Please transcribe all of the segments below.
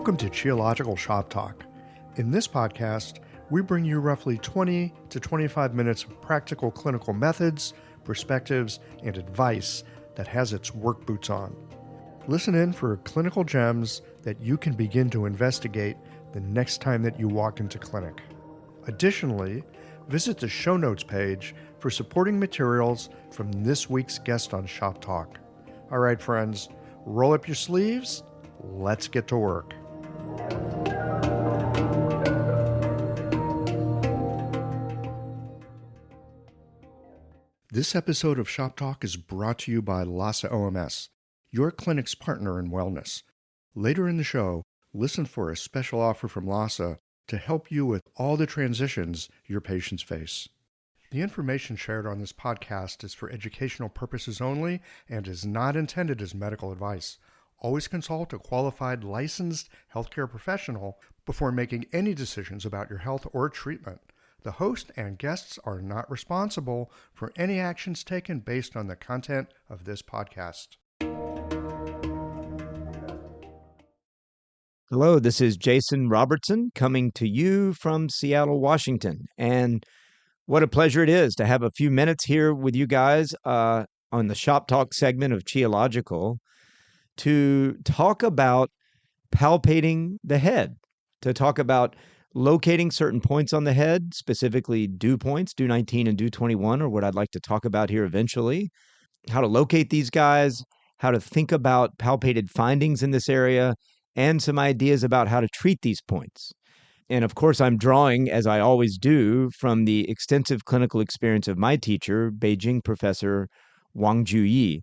Welcome to Geological Shop Talk. In this podcast, we bring you roughly 20 to 25 minutes of practical clinical methods, perspectives, and advice that has its work boots on. Listen in for clinical gems that you can begin to investigate the next time that you walk into clinic. Additionally, visit the show notes page for supporting materials from this week's guest on Shop Talk. All right, friends, roll up your sleeves. Let's get to work. This episode of Shop Talk is brought to you by LASA OMS, your clinic's partner in wellness. Later in the show, listen for a special offer from LASA to help you with all the transitions your patients face. The information shared on this podcast is for educational purposes only and is not intended as medical advice. Always consult a qualified licensed healthcare professional before making any decisions about your health or treatment. The host and guests are not responsible for any actions taken based on the content of this podcast. Hello, this is Jason Robertson coming to you from Seattle, Washington. And what a pleasure it is to have a few minutes here with you guys on the Shop Talk segment of Geological to talk about palpating the head, to talk about locating certain points on the head, specifically dew points, DU19 and DU21, or what I'd like to talk about here eventually, how to locate these guys, how to think about palpated findings in this area, and some ideas about how to treat these points. And of course, I'm drawing, as I always do, from the extensive clinical experience of my teacher, Beijing professor Wang Ju-Yi.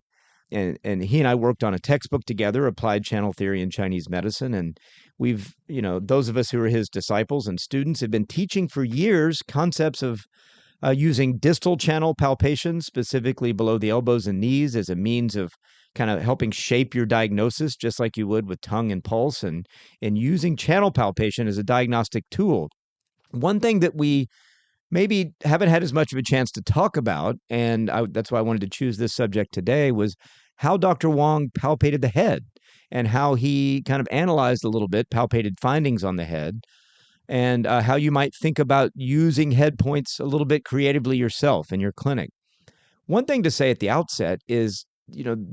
And he and I worked on a textbook together, Applied Channel Theory in Chinese Medicine. And we've, those of us who are his disciples and students have been teaching for years concepts of using distal channel palpation, specifically below the elbows and knees, as a means of kind of helping shape your diagnosis, just like you would with tongue and pulse, and using channel palpation as a diagnostic tool. One thing that we maybe haven't had as much of a chance to talk about, and that's why I wanted to choose this subject today, was how Dr. Wang palpated the head and how he kind of analyzed a little bit palpated findings on the head, and how you might think about using head points a little bit creatively yourself in your clinic. One thing to say at the outset is,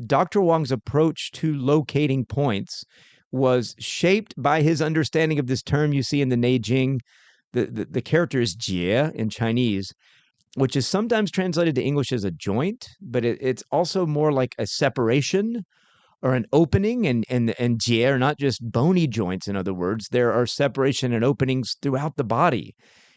Dr. Wang's approach to locating points was shaped by his understanding of this term you see in the Neijing. The character is jie in Chinese, which is sometimes translated to English as a joint, but it's also more like a separation or an opening, and jie are not just bony joints. In other words, there are separation and openings throughout the body.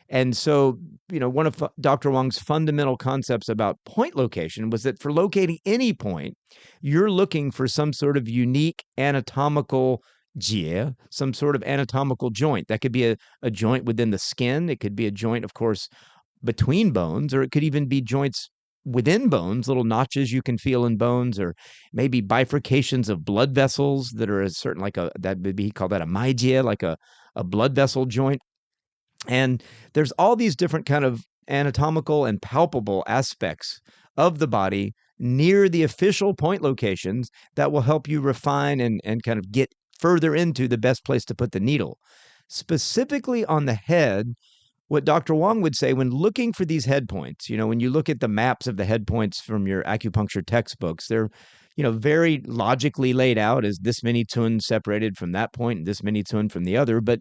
And so, one of Dr. Wang's fundamental concepts about point location was that for locating any point, you're looking for some sort of unique anatomical jie, some sort of anatomical joint. That could be a joint within the skin. It could be a joint, of course, between bones, or it could even be joints within bones, little notches you can feel in bones, or maybe bifurcations of blood vessels that are a certain, that would be called that a maijie, like a blood vessel joint. And there's all these different kind of anatomical and palpable aspects of the body near the official point locations that will help you refine and kind of get further into the best place to put the needle. Specifically on the head, what Dr. Wang would say when looking for these head points, when you look at the maps of the head points from your acupuncture textbooks, they're, very logically laid out as this many tun separated from that point and this many tun from the other. But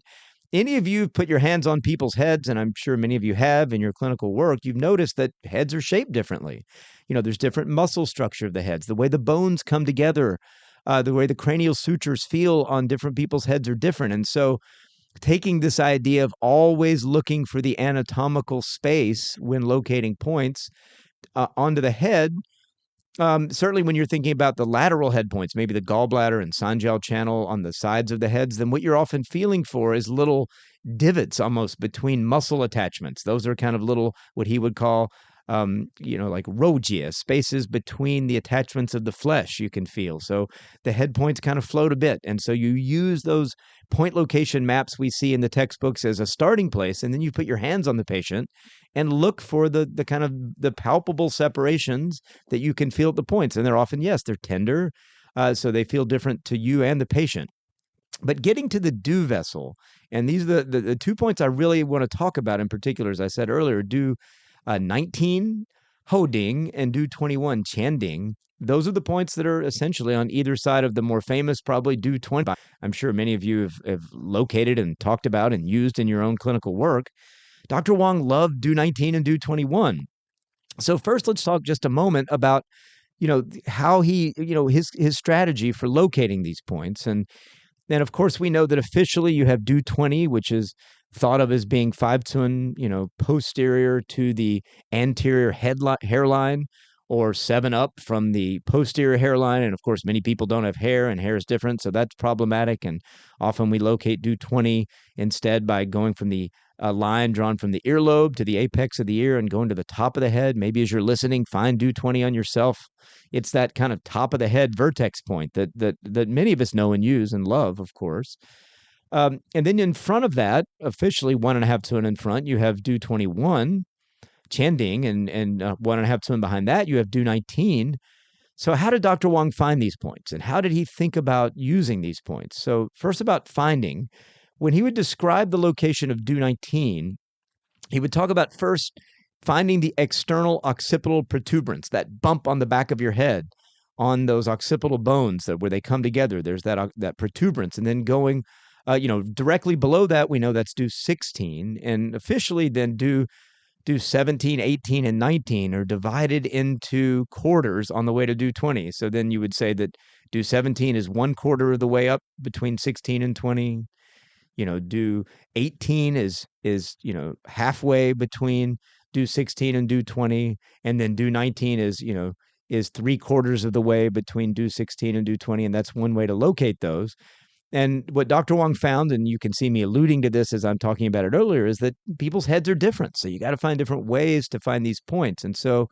any of you put your hands on people's heads, and I'm sure many of you have in your clinical work, you've noticed that heads are shaped differently. There's different muscle structure of the heads, the way the bones come together, the way the cranial sutures feel on different people's heads are different. And so taking this idea of always looking for the anatomical space when locating points onto the head, certainly when you're thinking about the lateral head points, maybe the gallbladder and Sanjiao channel on the sides of the heads, then what you're often feeling for is little divots almost between muscle attachments. Those are kind of little, what he would call, like rojia, spaces between the attachments of the flesh you can feel. So the head points kind of float a bit. And so you use those point location maps we see in the textbooks as a starting place, and then you put your hands on the patient and look for the kind of the palpable separations that you can feel at the points. And they're often, yes, they're tender, so they feel different to you and the patient. But getting to the DU vessel, and these are the 2 points I really want to talk about in particular, as I said earlier, DU19 Hoding and DU21 Chanding. Those are the points that are essentially on either side of the more famous, probably DU20. I'm sure many of you have located and talked about and used in your own clinical work. Dr. Wang loved DU19 and DU21. So first, let's talk just a moment about how he his strategy for locating these points. And then, of course, we know that officially you have DU20, which is thought of as being 5-tun, posterior to the anterior hairline, or 7 up from the posterior hairline. And of course, many people don't have hair, and hair is different, so that's problematic. And often we locate DU20 instead by going from the line drawn from the earlobe to the apex of the ear and going to the top of the head. Maybe as you're listening, find DU20 on yourself. It's that kind of top of the head vertex point that many of us know and use and love, of course. And then in front of that, officially 1.5 tun in front, you have DU21 Chanding, and 1.5 tun behind that, you have DU19. So how did Dr. Wang find these points, and how did he think about using these points? So first, about finding. When he would describe the location of DU19, he would talk about first finding the external occipital protuberance, that bump on the back of your head, on those occipital bones where they come together. There's that protuberance, and then going, directly below that, we know that's DU16, and officially then DU17, 18, and 19 are divided into quarters on the way to DU20. So then you would say that DU17 is 1/4 of the way up between 16 and 20. DU18 is halfway between DU16 and DU20, and then DU19 is 3/4 of the way between DU16 and DU20, and that's one way to locate those. And what Dr. Wang found, and you can see me alluding to this as I'm talking about it earlier, is that people's heads are different. So you got to find different ways to find these points. And so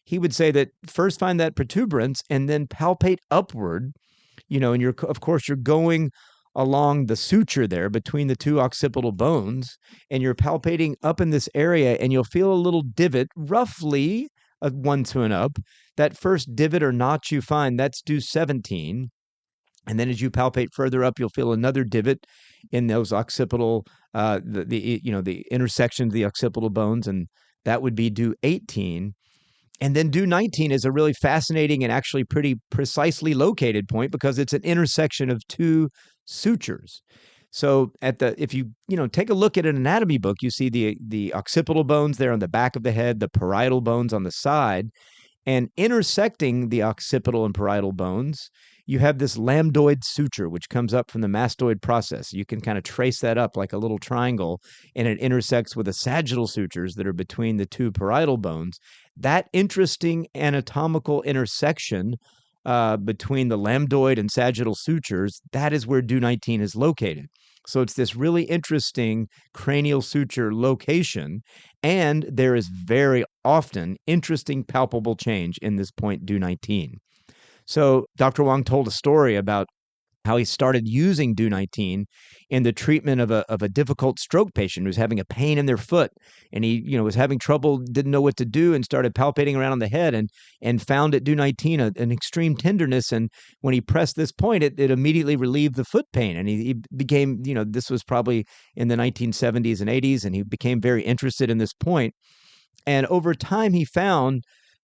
he would say that first find that protuberance and then palpate upward, and of course, you're going along the suture there between the two occipital bones, and you're palpating up in this area, and you'll feel a little divot, roughly 1 tun up. That first divot or notch you find, that's DU17. And then as you palpate further up, you'll feel another divot in those occipital, the intersection of the occipital bones, and that would be DU18. And then DU19 is a really fascinating and actually pretty precisely located point because it's an intersection of two sutures. So if you take a look at an anatomy book, you see the occipital bones there on the back of the head, the parietal bones on the side, and intersecting the occipital and parietal bones, you have this lambdoid suture, which comes up from the mastoid process. You can kind of trace that up like a little triangle, and it intersects with the sagittal sutures that are between the two parietal bones. That interesting anatomical intersection between the lambdoid and sagittal sutures, that is where DU19 is located. So it's this really interesting cranial suture location, and there is very often interesting palpable change in this point DU19. So Dr. Wang told a story about how he started using DU19 in the treatment of a difficult stroke patient who was having a pain in their foot, and he was having trouble, didn't know what to do, and started palpating around on the head and found at DU19 an extreme tenderness. And when he pressed this point, it immediately relieved the foot pain, and he became, this was probably in the 1970s and 80s, and he became very interested in this point. And over time, he found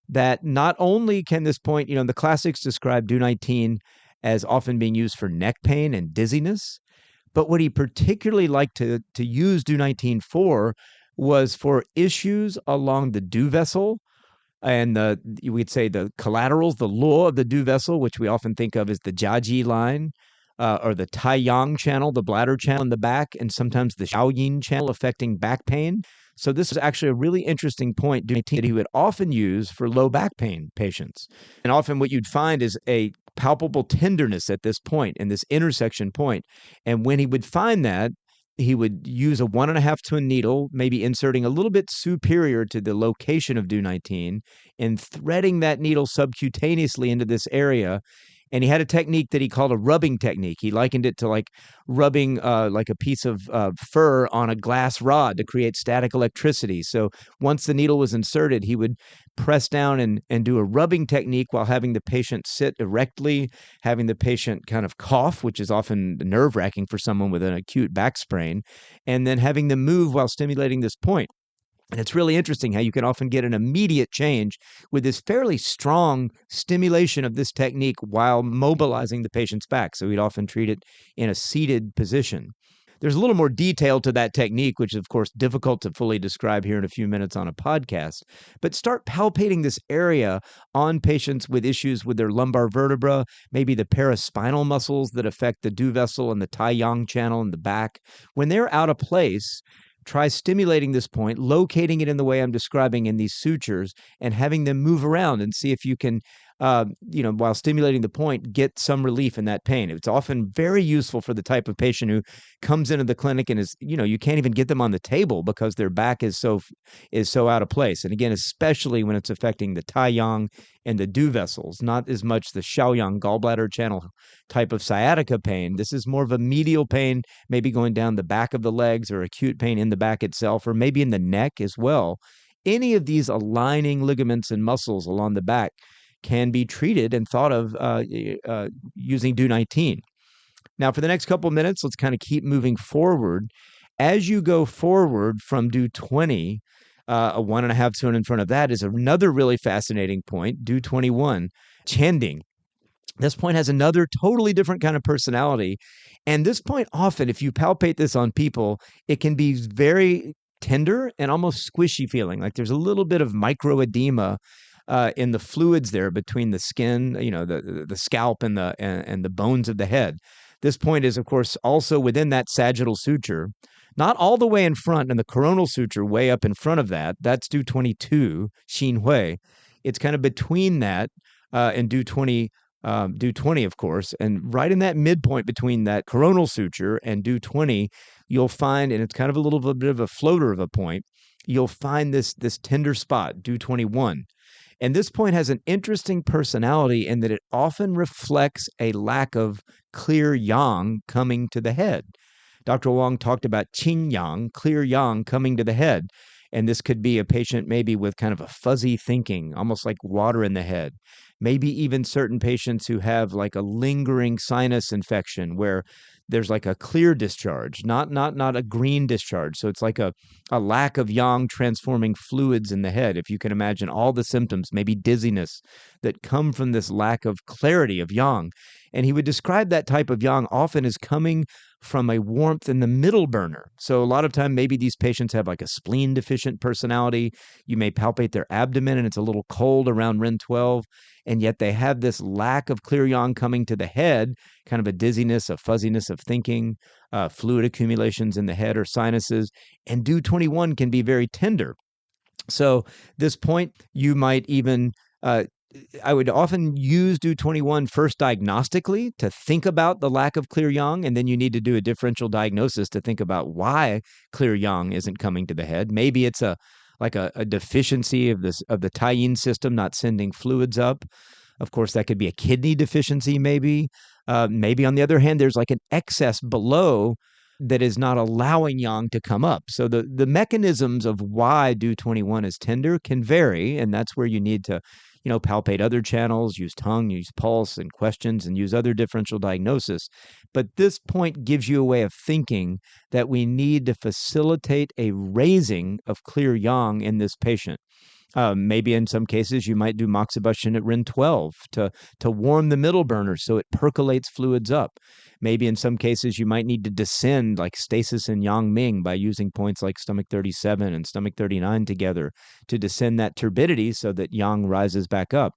that not only can this point, the classics describe DU19 as often being used for neck pain and dizziness, but what he particularly liked to use DU19 for was for issues along the DU vessel and we'd say the collaterals, the law of the DU vessel, which we often think of as the Jiaji line, or the Taiyang channel, the bladder channel in the back, and sometimes the Shaoyin channel affecting back pain. So this is actually a really interesting point that he would often use for low back pain patients. And often what you'd find is a palpable tenderness at this point, in this intersection point. And when he would find that, he would use a 1.5 tun needle, maybe inserting a little bit superior to the location of DU19, and threading that needle subcutaneously into this area. And he had a technique that he called a rubbing technique. He likened it to like rubbing like a piece of fur on a glass rod to create static electricity. So once the needle was inserted, he would press down and do a rubbing technique while having the patient sit erectly, having the patient kind of cough, which is often nerve-wracking for someone with an acute back sprain, and then having them move while stimulating this point. And it's really interesting how you can often get an immediate change with this fairly strong stimulation of this technique while mobilizing the patient's back. So we'd often treat it in a seated position. There's a little more detail to that technique, which is, of course, difficult to fully describe here in a few minutes on a podcast. But start palpating this area on patients with issues with their lumbar vertebra, maybe the paraspinal muscles that affect the Du vessel and the Tai Yang channel in the back. When they're out of place, try stimulating this point, locating it in the way I'm describing in these sutures, and having them move around and see if you can, while stimulating the point, get some relief in that pain. It's often very useful for the type of patient who comes into the clinic and is, you can't even get them on the table because their back is so out of place. And again, especially when it's affecting the Tai Yang and the Du vessels, not as much the Shaoyang gallbladder channel type of sciatica pain. This is more of a medial pain, maybe going down the back of the legs, or acute pain in the back itself, or maybe in the neck as well. Any of these aligning ligaments and muscles along the back can be treated and thought of using DU19. Now, for the next couple of minutes, let's kind of keep moving forward. As you go forward from DU20, a 1.5 tone in front of that is another really fascinating point, DU21, Chanding. This point has another totally different kind of personality. And this point often, if you palpate this on people, it can be very tender and almost squishy feeling, like there's a little bit of microedema in the fluids there between the skin, the scalp and the bones of the head. This point is, of course, also within that sagittal suture, not all the way in front, and the coronal suture way up in front of that. That's DU22, Xin Hui. It's kind of between that and DU20, of course, and right in that midpoint between that coronal suture and DU20, you'll find, and it's kind of a little bit of a floater of a point, you'll find this tender spot, DU21. And this point has an interesting personality in that it often reflects a lack of clear yang coming to the head. Dr. Wang talked about qing yang, clear yang coming to the head. And this could be a patient maybe with kind of a fuzzy thinking, almost like water in the head. Maybe even certain patients who have like a lingering sinus infection where there's like a clear discharge, not a green discharge. So it's like a lack of yang transforming fluids in the head. If you can imagine all the symptoms, maybe dizziness, that come from this lack of clarity of yang. And he would describe that type of yang often as coming from a warmth in the middle burner. So a lot of time, maybe these patients have like a spleen deficient personality. You may palpate their abdomen and it's a little cold around Ren 12, and yet they have this lack of clear yang coming to the head, kind of a dizziness, a fuzziness of thinking, fluid accumulations in the head or sinuses. And DU21 can be very tender. So this point, you might even I would often use DU21 first diagnostically to think about the lack of clear yang, and then you need to do a differential diagnosis to think about why clear yang isn't coming to the head. Maybe it's a deficiency of the Tai Yin system not sending fluids up. Of course, that could be a kidney deficiency, maybe. Maybe on the other hand, there's like an excess below that is not allowing yang to come up. So the mechanisms of why DU21 is tender can vary, and that's where you need to palpate other channels, use tongue, use pulse and questions, and use other differential diagnosis. But this point gives you a way of thinking that we need to facilitate a raising of clear yang in this patient. Maybe in some cases you might do moxibustion at Ren 12 to warm the middle burner so it percolates fluids up. Maybe in some cases you might need to descend like stasis and yang ming by using points like stomach 37 and stomach 39 together to descend that turbidity so that yang rises back up.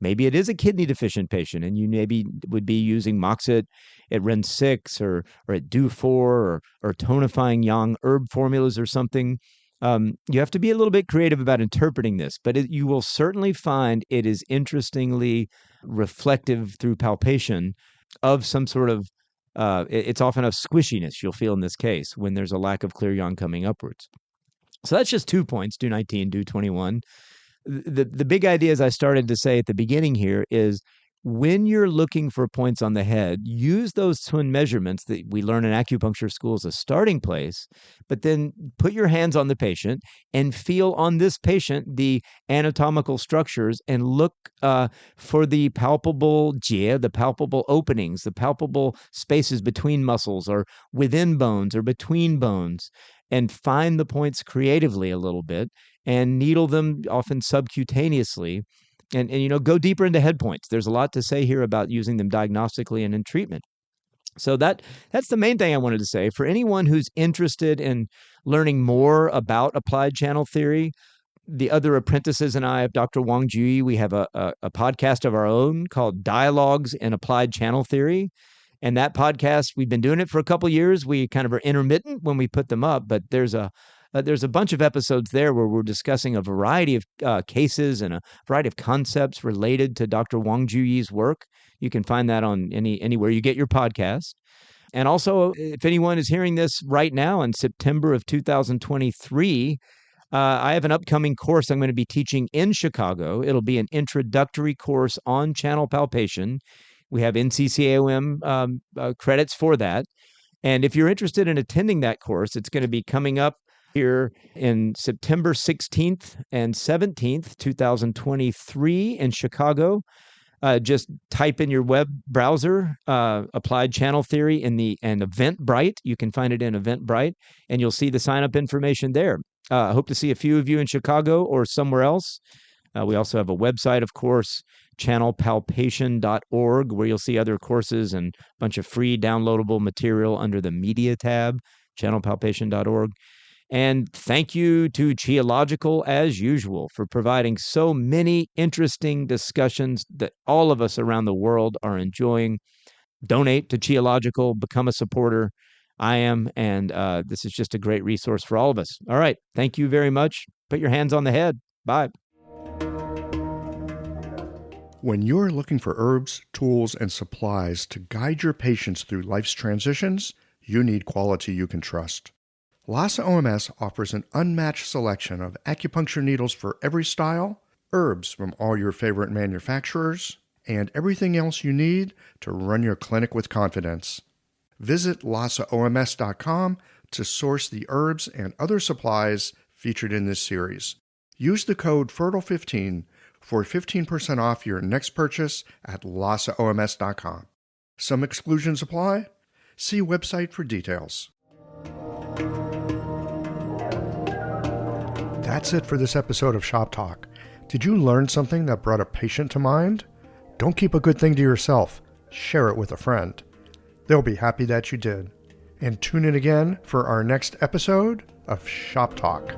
Maybe it is a kidney deficient patient and you maybe would be using moxit at Ren 6 or at DU 4 or tonifying yang herb formulas or something. You have to be a little bit creative about interpreting this, but you will certainly find it is interestingly reflective through palpation of some sort of, it's often a squishiness you'll feel in this case when there's a lack of clear yang coming upwards. So that's just 2 points, DU19, DU21. The big idea, as I started to say at the beginning here, is when you're looking for points on the head, use those twin measurements that we learn in acupuncture school as a starting place, but then put your hands on the patient and feel on this patient the anatomical structures and look for the palpable jie, the palpable openings, the palpable spaces between muscles or within bones or between bones, and find the points creatively a little bit and needle them often subcutaneously. And go deeper into head points. There's a lot to say here about using them diagnostically and in treatment. So that's the main thing I wanted to say. For anyone who's interested in learning more about applied channel theory, the other apprentices and I of Dr. Wang Ju-Yi, we have a podcast of our own called Dialogues in Applied Channel Theory. And that podcast, we've been doing it for a couple of years. We kind of are intermittent when we put them up, but there's a bunch of episodes there where we're discussing a variety of cases and a variety of concepts related to Dr. Wang Ju-Yi's work. You can find that on anywhere you get your podcast. And also, if anyone is hearing this right now in September of 2023, I have an upcoming course I'm going to be teaching in Chicago. It'll be an introductory course on channel palpation. We have NCCAOM credits for that. And if you're interested in attending that course, it's going to be coming up here in September 16th and 17th, 2023 in Chicago. Just type in your web browser, Applied Channel Theory and Eventbrite. You can find it in Eventbrite, and you'll see the sign-up information there. I hope to see a few of you in Chicago or somewhere else. We also have a website, of course, channelpalpation.org, where you'll see other courses and a bunch of free downloadable material under the Media tab, channelpalpation.org. And thank you to Qiological, as usual, for providing so many interesting discussions that all of us around the world are enjoying. Donate to Qiological, become a supporter. I am, and this is just a great resource for all of us. All right. Thank you very much. Put your hands on the head. Bye. When you're looking for herbs, tools, and supplies to guide your patients through life's transitions, you need quality you can trust. Lhasa OMS offers an unmatched selection of acupuncture needles for every style, herbs from all your favorite manufacturers, and everything else you need to run your clinic with confidence. Visit LhasaOMS.com to source the herbs and other supplies featured in this series. Use the code FERTILE15 for 15% off your next purchase at LhasaOMS.com. Some exclusions apply. See website for details. That's it for this episode of Shop Talk. Did you learn something that brought a patient to mind? Don't keep a good thing to yourself. Share it with a friend. They'll be happy that you did. And tune in again for our next episode of Shop Talk.